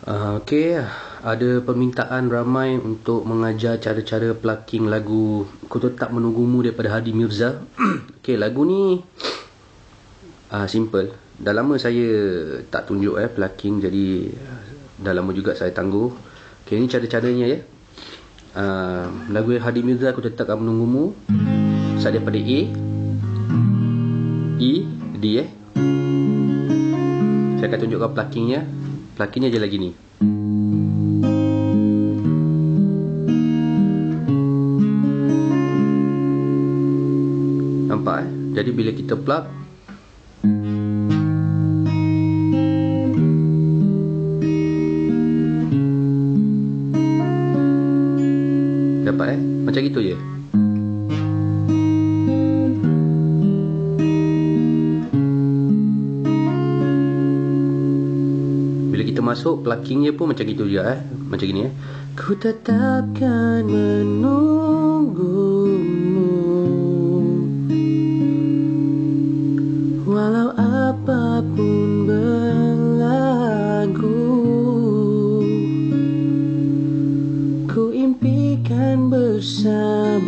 Okey, ada permintaan ramai untuk mengajar cara-cara plucking lagu Ku Tetap Menunggumu daripada Hadi Mirza. Okey, lagu ni simple. Dah lama saya tak tunjuk plucking, jadi dah lama juga saya tangguh. Okey, ni cara-caranya ya. Lagu Hadi Mirza Ku Tetap Menunggumu, start daripada A, E, D Saya akan tunjukkan pluckingnya. Pluckingnya je lagi ni. Nampak Jadi bila kita plug, dapat macam gitu je. Bila kita masuk, pluckingnya pun macam gitu juga macam gini Ku tetapkan menunggumu walau apapun berlaku, ku impikan bersamamu.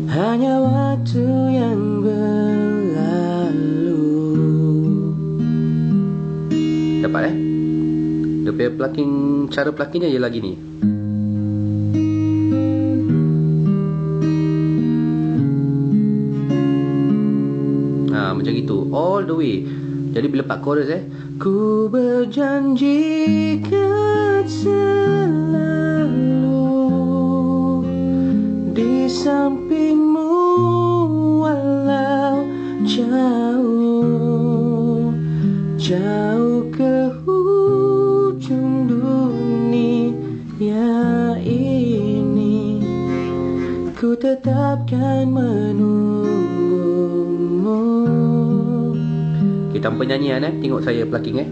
Hanya waktu yang berlalu. Dapat Dia punya plucking, cara pluckingnya je lagi ni. Macam gitu, all the way. Jadi bila part chorus Ku berjanji kan selalu di sampingmu walau jauh, jauh ke ujung dunia ini. Ku tetapkan menunggumu. Tanpa nyanyian tengok saya plucking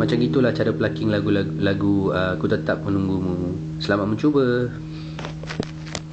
Macam itulah cara plucking lagu Ku Tetap Menunggumu. Selamat mencuba.